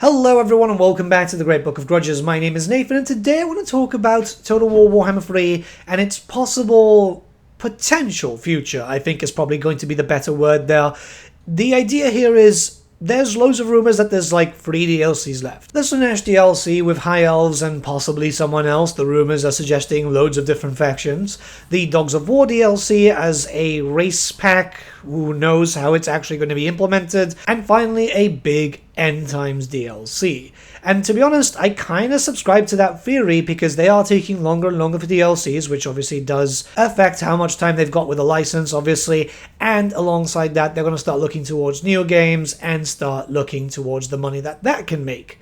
Hello everyone and welcome back to the Great Book of Grudges. My name is Nathan and today I want to talk about Total War Warhammer 3 and its possible potential future, I think is probably going to be the better word there. The idea here is there's loads of rumours that there's like 3 DLCs left. There's an Ash DLC with High Elves and possibly someone else. The rumours are suggesting loads of different factions. The Dogs of War DLC as a race pack, who knows how it's actually going to be implemented. And finally a big End Times DLC. And to be honest, I kind of subscribe to that theory because they are taking longer and longer for DLCs, which obviously does affect how much time they've got with the license, obviously. And alongside that, they're going to start looking towards new games and start looking towards the money that that can make.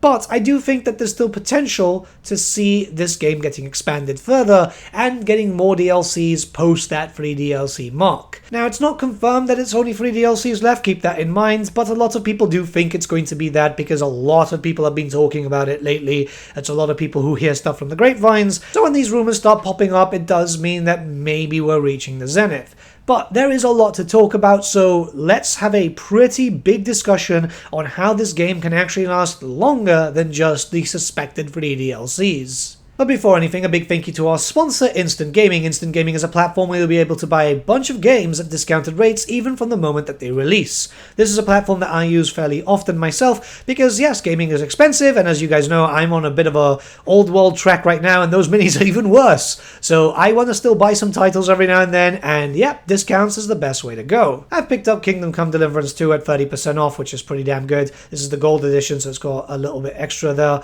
But I do think that there's still potential to see this game getting expanded further and getting more DLCs post that 3 DLC mark. Now, it's not confirmed that it's only 3 DLCs left, keep that in mind, but a lot of people do think it's going to be that because a lot of people have been talking about it lately. It's a lot of people who hear stuff from the grapevines. So when these rumors start popping up, it does mean that maybe we're reaching the zenith. But there is a lot to talk about, so let's have a pretty big discussion on how this game can actually last longer than just the suspected 3 DLCs. But before anything, a big thank you to our sponsor, Instant Gaming. Instant Gaming is a platform where you'll be able to buy a bunch of games at discounted rates even from the moment that they release. This is a platform that I use fairly often myself because, yes, gaming is expensive, and as you guys know, I'm on a bit of a old world track right now, and those minis are even worse. So I want to still buy some titles every now and then, and yep, discounts is the best way to go. I've picked up Kingdom Come Deliverance 2 at 30% off, which is pretty damn good. This is the gold edition, so it's got a little bit extra there.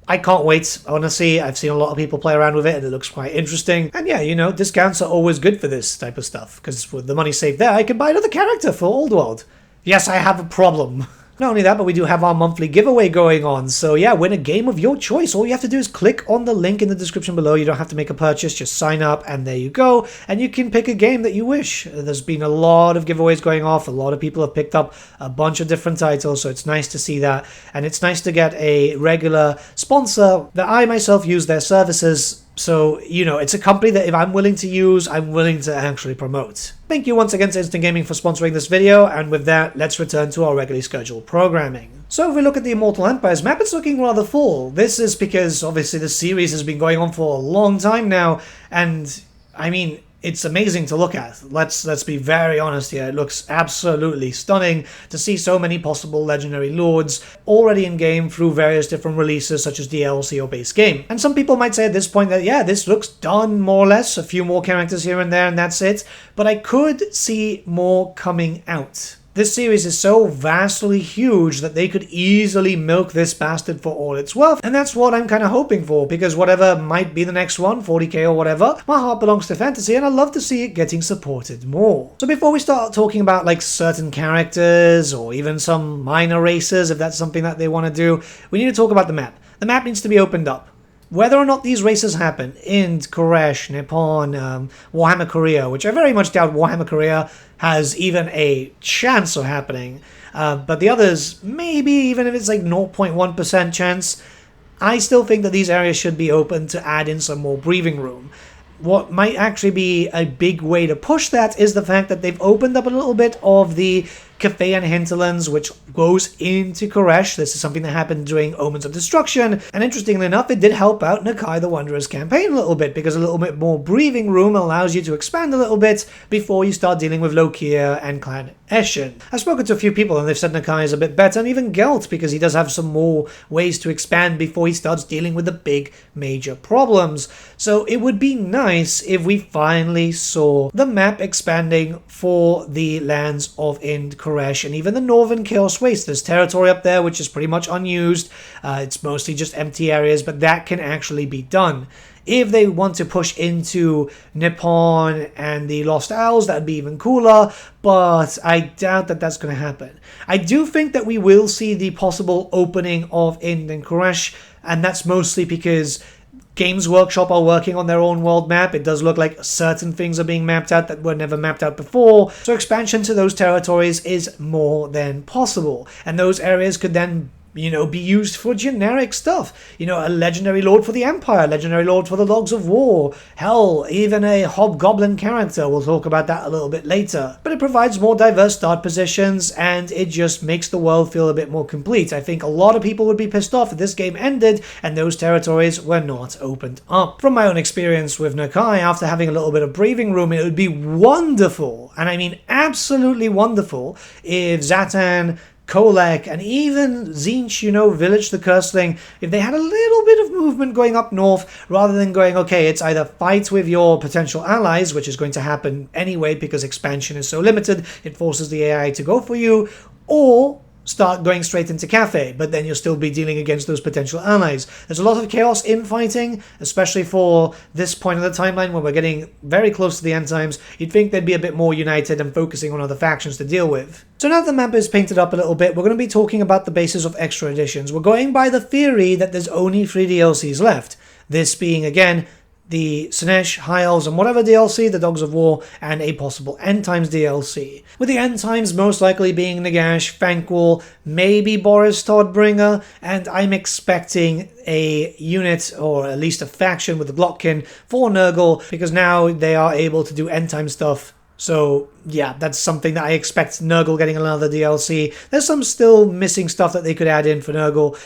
I can't wait, honestly. I've seen a lot of people play around with it and it looks quite interesting. And yeah, you know, discounts are always good for this type of stuff, because with the money saved there, I can buy another character for Old World. Yes, I have a problem. Not only that, but we do have our monthly giveaway going on. So yeah, win a game of your choice. All you have to do is click on the link in the description below. You don't have to make a purchase, just sign up and there you go. And you can pick a game that you wish. There's been a lot of giveaways going off. A lot of people have picked up a bunch of different titles, so it's nice to see that. And it's nice to get a regular sponsor that I myself use their services. So, you know, it's a company that if I'm willing to use, I'm willing to actually promote. Thank you once again to Instant Gaming for sponsoring this video, and with that, let's return to our regularly scheduled programming. So if we look at the Immortal Empires map, it's looking rather full. This is because, obviously, the series has been going on for a long time now, and, I mean, it's amazing to look at. Let's be very honest here. It looks absolutely stunning to see so many possible legendary lords already in game through various different releases such as DLC or base game. And some people might say at this point that yeah, this looks done more or less, a few more characters here and there and that's it. But I could see more coming out. This series is so vastly huge that they could easily milk this bastard for all it's worth, and that's what I'm kind of hoping for, because whatever might be the next one, 40k or whatever, my heart belongs to fantasy and I love to see it getting supported more. So before we start talking about like certain characters or even some minor races, if that's something that they want to do, we need to talk about the map. The map needs to be opened up. Whether or not these races happen, Ind, Koresh, Nippon, Warhammer Korea, which I very much doubt Warhammer Korea has even a chance of happening, but the others, maybe even if it's like 0.1% chance, I still think that these areas should be open to add in some more breathing room. What might actually be a big way to push that is the fact that they've opened up a little bit of the Cathayan hinterlands, which goes into Koresh. This is something that happened during Omens of Destruction, and interestingly enough, it did help out Nakai the Wanderer's campaign a little bit, because a little bit more breathing room allows you to expand a little bit before you start dealing with Lokia and Clan Eshin. I've spoken to a few people and they've said Nakai is a bit better, and even Gelt, because he does have some more ways to expand before he starts dealing with the big major problems. So it would be nice if we finally saw the map expanding for the lands of Ind, Koresh, and even the northern Chaos Waste. There's territory up there which is pretty much unused. It's mostly just empty areas, but that can actually be done. If they want to push into Nippon and the Lost Isles, that'd be even cooler, but I doubt that that's going to happen. I do think that we will see the possible opening of Ind and Koresh, and that's mostly because Games Workshop are working on their own world map. It does look like certain things are being mapped out that were never mapped out before, so expansion to those territories is more than possible, and those areas could then be used for generic stuff. A legendary lord for the Empire, legendary lord for the Dogs of War, hell, even a hobgoblin character. We'll talk about that a little bit later. But it provides more diverse start positions, and it just makes the world feel a bit more complete. I think a lot of people would be pissed off if this game ended and those territories were not opened up. From my own experience with Nakai, after having a little bit of breathing room, it would be wonderful, and I mean absolutely wonderful, if Zatan, Kolek, and even Zinch, Village the Curseling, if they had a little bit of movement going up north, rather than going, okay, it's either fight with your potential allies, which is going to happen anyway because expansion is so limited, it forces the AI to go for you, or start going straight into cafe, but then you'll still be dealing against those potential allies. There's a lot of chaos in fighting, especially for this point of the timeline when we're getting very close to the end times. You'd think they'd be a bit more united and focusing on other factions to deal with. So now the map is painted up a little bit, we're going to be talking about the basis of extra editions. We're going by the theory that there's only 3 DLCs left. This being, again, the Sinesh, High Elves, and whatever DLC, the Dogs of War, and a possible End Times DLC. With the End Times most likely being Nagash, Thankwall, maybe Boris Todbringer, and I'm expecting a unit, or at least a faction with the Glotkin for Nurgle, because now they are able to do End Time stuff. So yeah, that's something that I expect Nurgle getting another DLC. There's some still missing stuff that they could add in for Nurgle,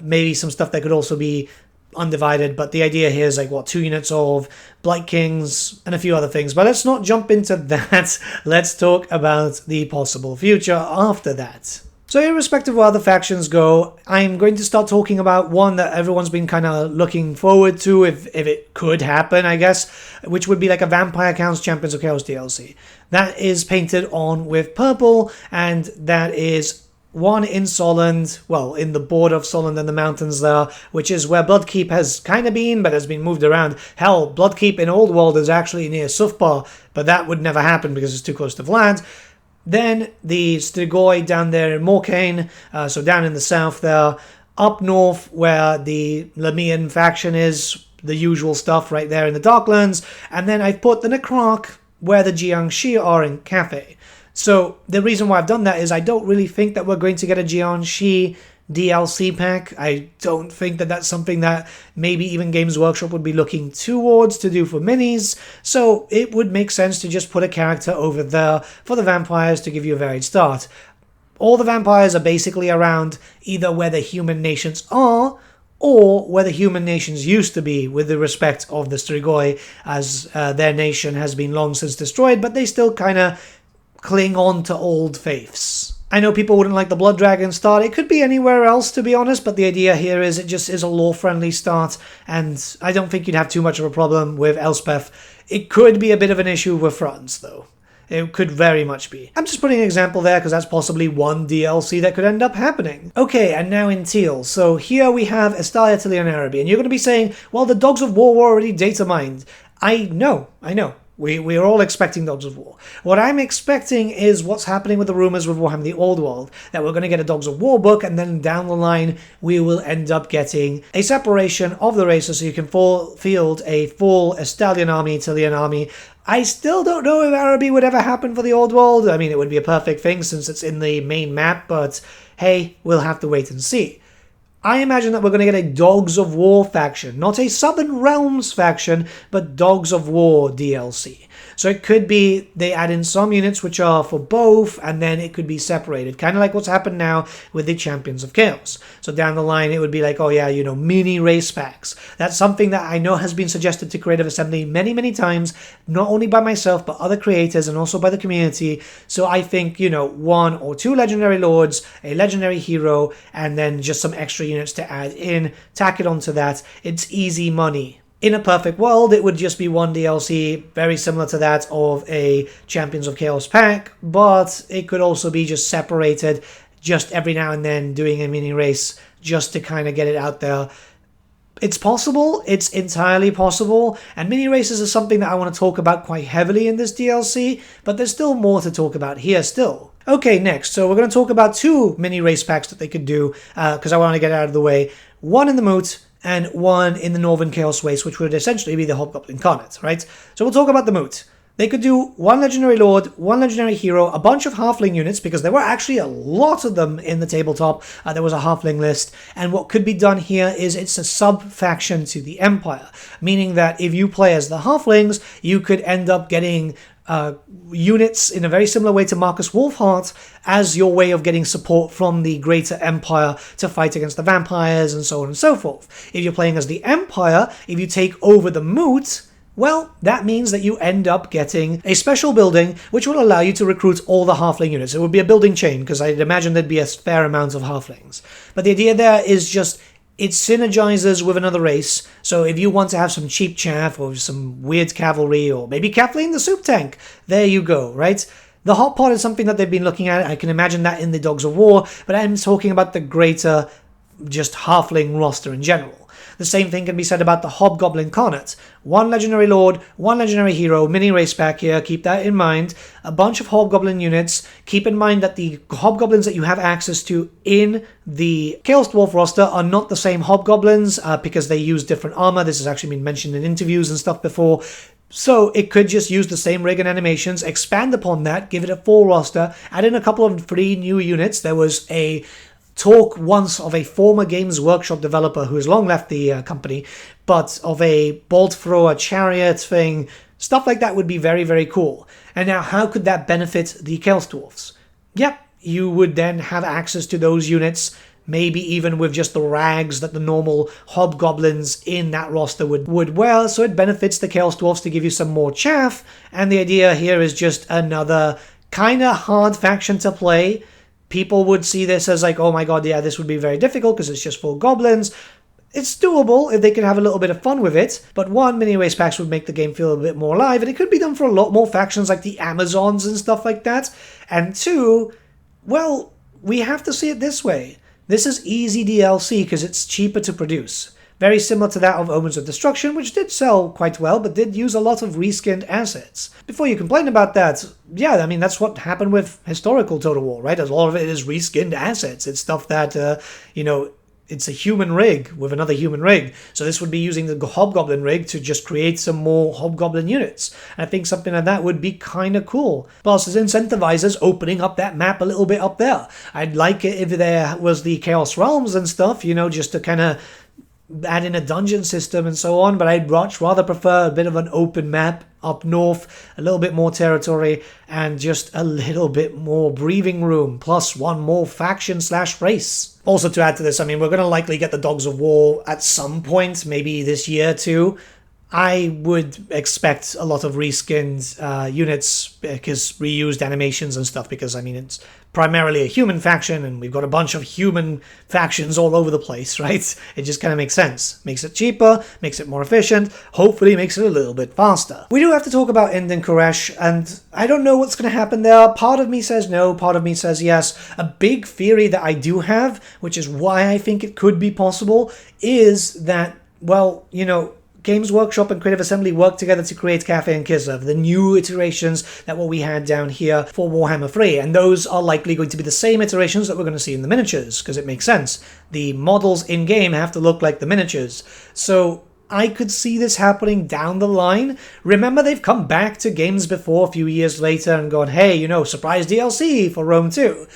maybe some stuff that could also be undivided, but the idea here is 2 units of Blight Kings and a few other things. But let's not jump into that. Let's talk about the possible future after that. So irrespective of where the factions go, I'm going to start talking about one that everyone's been kind of looking forward to, if it could happen, I guess, which would be like a Vampire Counts Champions of Chaos DLC. That is painted on with purple, and that is one in Solent, well, in the border of Solent and the mountains there, which is where Bloodkeep has kind of been, but has been moved around. Hell, Bloodkeep in Old World is actually near Sufbar, but that would never happen because it's too close to Vlad. Then the Strigoi down there in Morkane, so down in the south there. Up north, where the Lamian faction is, the usual stuff right there in the Darklands. And then I've put the Necrarch where the Jiangxi are in Cathay. So the reason why I've done that is I don't really think that we're going to get a Jiangxi DLC pack. I don't think that that's something that maybe even Games Workshop would be looking towards to do for minis. So it would make sense to just put a character over there for the vampires to give you a varied start. All the vampires are basically around either where the human nations are, or where the human nations used to be, with the respect of the Strigoi, as their nation has been long since destroyed, but they still kind of cling on to old faiths. I know people wouldn't like the Blood Dragon start. It could be anywhere else, to be honest, but the idea here is it just is a lore-friendly start, and I don't think you'd have too much of a problem with Elspeth. It could be a bit of an issue with Franz, though. It could very much be. I'm just putting an example there because that's possibly one DLC that could end up happening. Okay, and now in teal. So here we have Estalia, Tilian, Araby, and you're going to be saying, well, the Dogs of War were already data mined. I know. We're all expecting Dogs of War. What I'm expecting is what's happening with the rumours with Warhammer the Old World, that we're going to get a Dogs of War book, and then down the line we will end up getting a separation of the races so you can field a full Estalian army, Tilian army. I still don't know if Araby would ever happen for the Old World. I mean, it would be a perfect thing since it's in the main map, but hey, we'll have to wait and see. I imagine that we're going to get a Dogs of War faction, not a Southern Realms faction, but Dogs of War DLC. So it could be they add in some units which are for both, and then it could be separated, kind of like what's happened now with the Champions of Chaos. So down the line, it would be like, oh yeah, mini race packs. That's something that I know has been suggested to Creative Assembly many, many times, not only by myself, but other creators and also by the community. So I think, 1 or 2 legendary lords, a legendary hero, and then just some extra units to add in, tack it onto that. It's easy money. In a perfect world, it would just be one DLC, very similar to that of a Champions of Chaos pack, but it could also be just separated, just every now and then doing a mini race just to kind of get it out there. It's possible, it's entirely possible, and mini races is something that I want to talk about quite heavily in this DLC, but there's still more to talk about here still. Okay, next, so we're going to talk about 2 mini race packs that they could do, because I want to get it out of the way. One in the Moot, and one in the Northern Chaos Waste, which would essentially be the Hobgoblin Incarnate, right? So we'll talk about the Moot. They could do one legendary lord, one legendary hero, a bunch of halfling units, because there were actually a lot of them in the tabletop. There was a halfling list, and what could be done here is it's a sub-faction to the Empire, meaning that if you play as the halflings, you could end up getting units in a very similar way to Marcus Wolfheart as your way of getting support from the greater Empire to fight against the vampires and so on and so forth. If you're playing as the Empire, if you take over the Moot, well, that means that you end up getting a special building which will allow you to recruit all the halfling units. It would be a building chain, because I'd imagine there'd be a fair amount of halflings. But the idea there is just it synergizes with another race. So if you want to have some cheap chaff or some weird cavalry or maybe Kathleen the soup tank, there you go, right? The hot pot is something that they've been looking at. I can imagine that in the Dogs of War, but I'm talking about the greater just halfling roster in general. The same thing can be said about the Hobgoblin Carnot. One legendary lord, one legendary hero, mini race pack here, keep that in mind. A bunch of Hobgoblin units. Keep in mind that the Hobgoblins that you have access to in the Chaos Dwarf roster are not the same Hobgoblins because they use different armor. This has actually been mentioned in interviews and stuff before. So it could just use the same rig and animations, expand upon that, give it a full roster, add in a couple of free new units. There was a talk once of a former Games Workshop developer who has long left the company, but of a bolt thrower chariot thing. Stuff like that would be very, very cool. And now, how could that benefit the Chaos Dwarfs? Yep, you would then have access to those units, maybe even with just the rags that the normal hobgoblins in that roster would wear, so it benefits the Chaos Dwarfs to give you some more chaff, and the idea here is just another kind of hard faction to play. People would see this as like, oh my god, yeah, this would be very difficult because it's just full goblins. It's doable if they can have a little bit of fun with it, but one, mini race packs would make the game feel a bit more alive, and it could be done for a lot more factions like the Amazons and stuff like that. And two, well, we have to see it this way. This is easy DLC because it's cheaper to produce. Very similar to that of Omens of Destruction, which did sell quite well, but did use a lot of reskinned assets. Before you complain about that, yeah, I mean, that's what happened with historical Total War, right? A lot of it is reskinned assets. It's stuff that, it's a human rig with another human rig. So this would be using the Hobgoblin rig to just create some more Hobgoblin units. And I think something like that would be kind of cool. Plus, it incentivizes opening up that map a little bit up there. I'd like it if there was the Chaos Realms and stuff, just to kind of add in a dungeon system and so on, but I'd much rather prefer a bit of an open map up north, a little bit more territory, and just a little bit more breathing room, plus one more faction/race. Also, to add to this, I mean, we're going to likely get the Dogs of War at some point, maybe this year too. I would expect a lot of reskinned units, because reused animations and stuff, because, I mean, it's primarily a human faction, and we've got a bunch of human factions all over the place, right? It just kind of makes sense. Makes it cheaper, makes it more efficient, hopefully makes it a little bit faster. We do have to talk about Ind and Koresh, and I don't know what's going to happen there. Part of me says no, part of me says yes. A big theory that I do have, which is why I think it could be possible, is that, well, Games Workshop and Creative Assembly worked together to create Cafe and Kislev, the new iterations that what we had down here for Warhammer 3, and those are likely going to be the same iterations that we're going to see in the miniatures, because it makes sense. The models in-game have to look like the miniatures. So I could see this happening down the line. Remember, they've come back to games before a few years later and gone, hey, surprise DLC for Rome 2.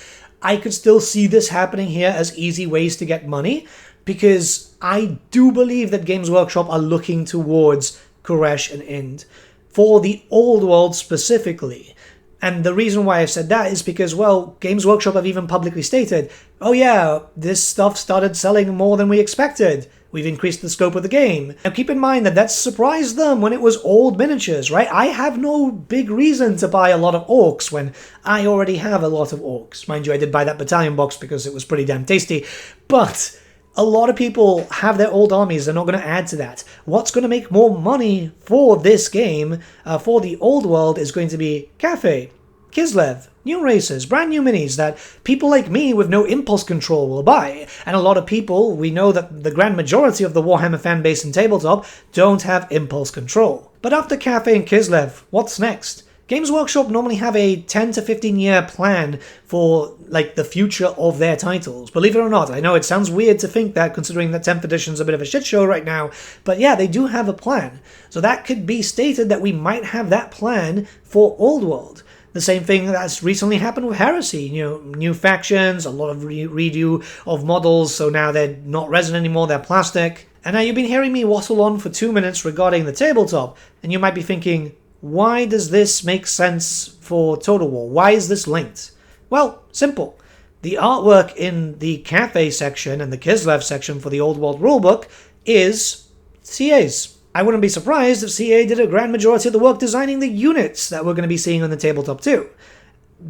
I could still see this happening here as easy ways to get money, because I do believe that Games Workshop are looking towards Koresh and Ind for the old world specifically. And the reason why I've said that is because, well, Games Workshop have even publicly stated, oh yeah, this stuff started selling more than we expected. We've increased the scope of the game. Now keep in mind that surprised them when it was old miniatures, right? I have no big reason to buy a lot of orcs when I already have a lot of orcs. Mind you, I did buy that battalion box because it was pretty damn tasty, but a lot of people have their old armies. They're not going to add to that. What's going to make more money for this game, for the old world, is going to be Cafe, Kislev, new races, brand new minis that people like me with no impulse control will buy. And a lot of people, we know that the grand majority of the Warhammer fan base in tabletop don't have impulse control. But after Cafe and Kislev, what's next? Games Workshop normally have a 10 to 15 year plan for like the future of their titles. Believe it or not, I know it sounds weird to think that considering that 10th edition's a bit of a shit show right now, but yeah, they do have a plan. So that could be stated that we might have that plan for Old World. The same thing that's recently happened with Heresy. New factions, a lot of redo of models, so now they're not resin anymore, they're plastic. And now you've been hearing me waffle on for 2 minutes regarding the tabletop, and you might be thinking, why does this make sense for Total War? Why is this linked? Well, simple. The artwork in the cafe section and the Kislev section for the Old World rulebook is CA's. I wouldn't be surprised if CA did a grand majority of the work designing the units that we're going to be seeing on the tabletop too.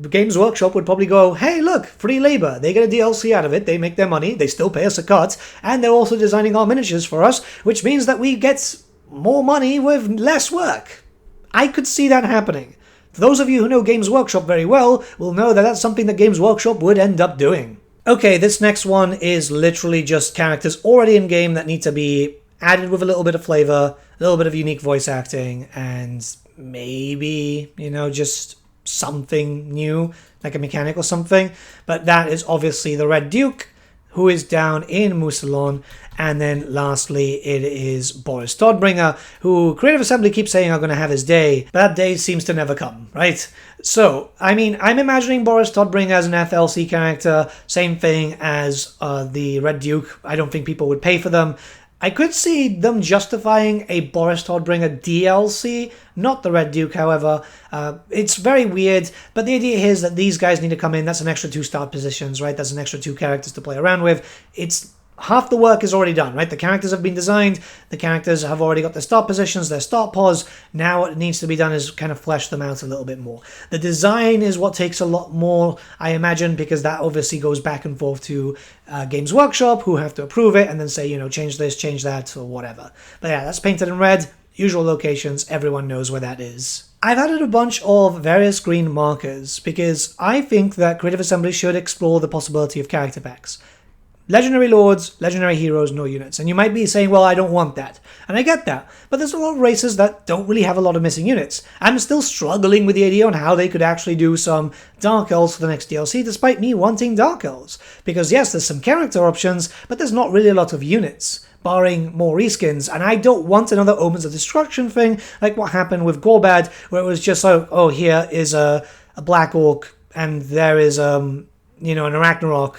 Games Workshop would probably go, hey look, free labor, they get a DLC out of it, they make their money, they still pay us a cut, and they're also designing our miniatures for us, which means that we get more money with less work. I could see that happening. For those of you who know Games Workshop very well, will know that that's something that Games Workshop would end up doing. Okay, this next one is literally just characters already in game that need to be added with a little bit of flavor, a little bit of unique voice acting, and maybe, just something new, like a mechanic or something. But that is obviously the Red Duke, who is down in Mousillon. And then lastly, it is Boris Todbringer, who Creative Assembly keeps saying are going to have his day, but that day seems to never come, right? So, I'm imagining Boris Todbringer as an FLC character, same thing as the Red Duke. I don't think people would pay for them. I could see them justifying a Boris Todbringer DLC, not the Red Duke, however. It's very weird, but the idea here is that these guys need to come in. That's an extra 2 start positions, right? That's an extra 2 characters to play around with. It's half the work is already done, right? The characters have been designed, the characters have already got their start positions, their start pos. Now what needs to be done is kind of flesh them out a little bit more. The design is what takes a lot more, I imagine, because that obviously goes back and forth to Games Workshop, who have to approve it and then say, change this, change that, or whatever. But yeah, that's painted in red, usual locations, everyone knows where that is. I've added a bunch of various green markers because I think that Creative Assembly should explore the possibility of character packs. Legendary Lords, Legendary Heroes, no units. And you might be saying, well, I don't want that. And I get that. But there's a lot of races that don't really have a lot of missing units. I'm still struggling with the idea on how they could actually do some Dark Elves for the next DLC, despite me wanting Dark Elves. Because yes, there's some character options, but there's not really a lot of units, barring more reskins. And I don't want another Omens of Destruction thing, like what happened with Gorbad, where it was just like, oh, here is a Black Orc, and there is, an Arachnarok.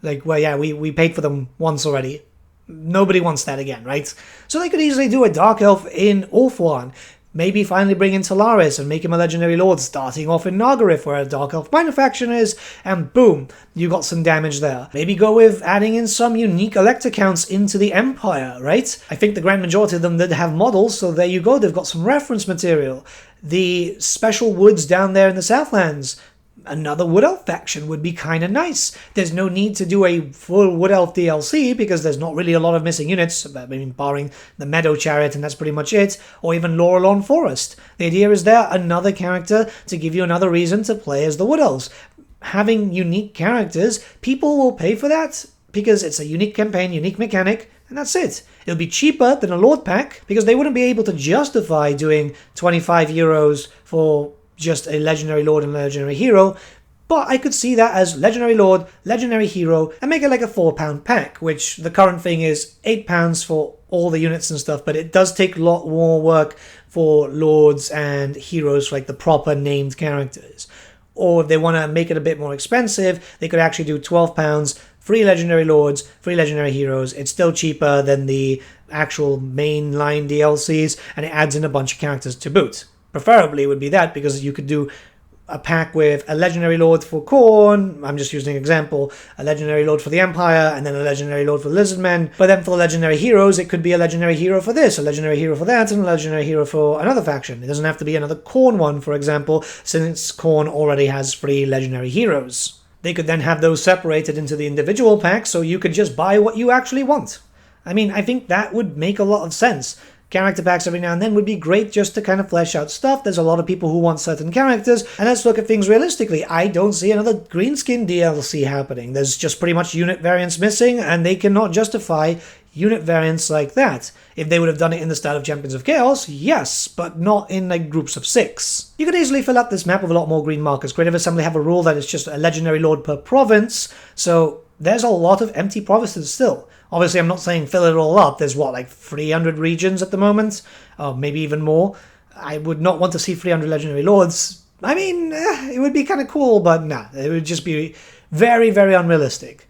Like, well, yeah, we paid for them once already. Nobody wants that again, right? So they could easily do a Dark Elf in Ulthuan. Maybe finally bring in Talaris and make him a Legendary Lord, starting off in Nagarith, where a Dark Elf minor faction is, and boom, you got some damage there. Maybe go with adding in some unique Elector counts into the Empire, right? I think the grand majority of them did have models, so there you go, they've got some reference material. The special woods down there in the Southlands, another Wood Elf faction would be kind of nice. There's no need to do a full Wood Elf DLC because there's not really a lot of missing units, barring the Meadow Chariot, and that's pretty much it, or even Laurelon Forest. The idea is there another character to give you another reason to play as the Wood Elves. Having unique characters, people will pay for that because it's a unique campaign, unique mechanic, and that's it. It'll be cheaper than a Lord pack because they wouldn't be able to justify doing 25 euros for just a Legendary Lord and Legendary Hero, but I could see that as Legendary Lord, Legendary Hero, and make it like a £4 pack, which the current thing is £8 for all the units and stuff, but it does take a lot more work for Lords and Heroes, like the proper named characters. Or if they want to make it a bit more expensive, they could actually do £12, 3 Legendary Lords, 3 Legendary Heroes. It's still cheaper than the actual mainline DLCs, and it adds in a bunch of characters to boot. Preferably would be that, because you could do a pack with a Legendary Lord for Khorne, I'm just using an example, a Legendary Lord for the Empire, and then a Legendary Lord for the Lizardmen. But then for the Legendary Heroes, it could be a Legendary Hero for this, a Legendary Hero for that, and a Legendary Hero for another faction. It doesn't have to be another Khorne one, for example, since Khorne already has 3 Legendary Heroes. They could then have those separated into the individual packs, so you could just buy what you actually want. I mean, I think that would make a lot of sense. Character packs every now and then would be great just to kind of flesh out stuff. There's a lot of people who want certain characters, and let's look at things realistically. I don't see another Greenskin DLC happening. There's just pretty much unit variants missing, and they cannot justify unit variants like that. If they would have done it in the style of Champions of Chaos, yes, but not in like groups of 6. You could easily fill out this map with a lot more green markers. Creative Assembly have a rule that it's just a legendary lord per province, so there's a lot of empty provinces still. Obviously, I'm not saying fill it all up. There's, what, like 300 regions at the moment? Or maybe even more. I would not want to see 300 Legendary Lords. I mean, it would be kind of cool, but nah. It would just be very, very unrealistic.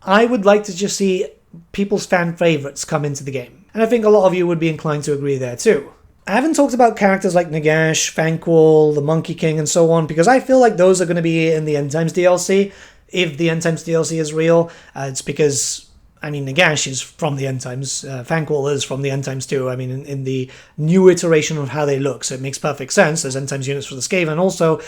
I would like to just see people's fan favorites come into the game. And I think a lot of you would be inclined to agree there too. I haven't talked about characters like Nagash, Thanquol, the Monkey King, and so on, because I feel like those are going to be in the End Times DLC. If the End Times DLC is real, it's because... I mean, Nagash is from the End Times. Thanquol is from the End Times too. I mean, in the new iteration of how they look. So it makes perfect sense. There's End Times units for the Skaven also.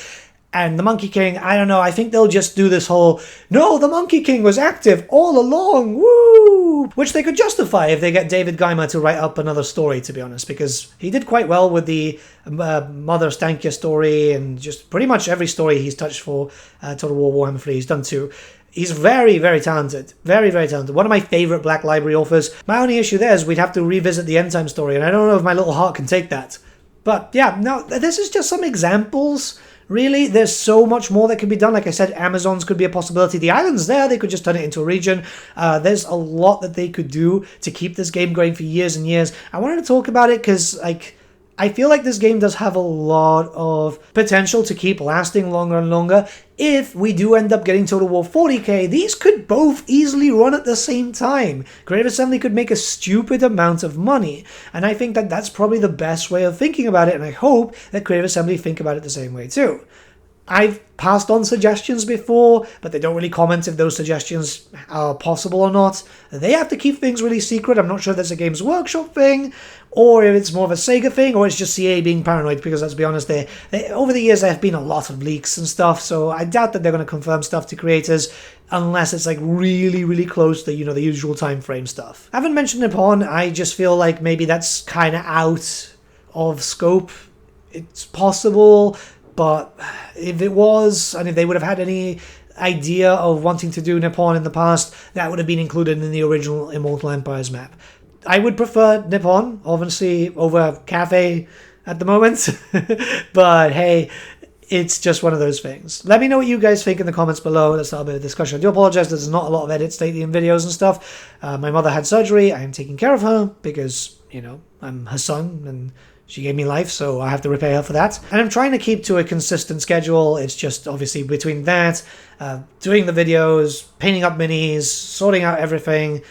And the Monkey King, I don't know. I think they'll just do this whole, no, the Monkey King was active all along. Woo! Which they could justify if they get David Geimer to write up another story, to be honest. Because he did quite well with the Mother Stankia story. And just pretty much every story he's touched for Total War Warhammer 3 he's done too. He's very, very talented. Very, very talented. One of my favourite Black Library authors. My only issue there is we'd have to revisit the End Time story, and I don't know if my little heart can take that. But yeah, no, this is just some examples. Really, there's so much more that can be done. Like I said, Amazons could be a possibility. The island's there, they could just turn it into a region. There's a lot that they could do to keep this game going for years and years. I wanted to talk about it because, like, I feel like this game does have a lot of potential to keep lasting longer and longer. If we do end up getting Total War 40k, these could both easily run at the same time. Creative Assembly could make a stupid amount of money. And I think that that's probably the best way of thinking about it. And I hope that Creative Assembly think about it the same way too. I've passed on suggestions before, but they don't really comment if those suggestions are possible or not. They have to keep things really secret. I'm not sure if that's a Games Workshop thing, or if it's more of a Sega thing, or it's just CA being paranoid, because let's be honest, they over the years there have been a lot of leaks and stuff, so I doubt that they're going to confirm stuff to creators unless it's like really, really close to, you know, the usual time frame stuff. I haven't mentioned Nippon. I just feel like maybe that's kind of out of scope. It's possible, but if it was, and if they would have had any idea of wanting to do Nippon in the past, that would have been included in the original Immortal Empires map. I would prefer Nippon, obviously, over Cathay at the moment. But hey, it's just one of those things. Let me know what you guys think in the comments below. Let's start a bit of discussion. I do apologize, there's not a lot of edits lately in videos and stuff. My mother had surgery. I am taking care of her because, you know, I'm her son and she gave me life, so I have to repay her for that. And I'm trying to keep to a consistent schedule. It's just obviously between that, doing the videos, painting up minis, sorting out everything.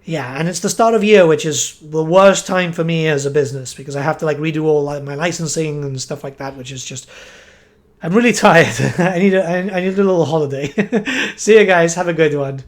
Yeah, and it's the start of year, which is the worst time for me as a business, because I have to like redo all my licensing and stuff like that, which is just... I'm really tired. I need a little holiday. See you guys. Have a good one.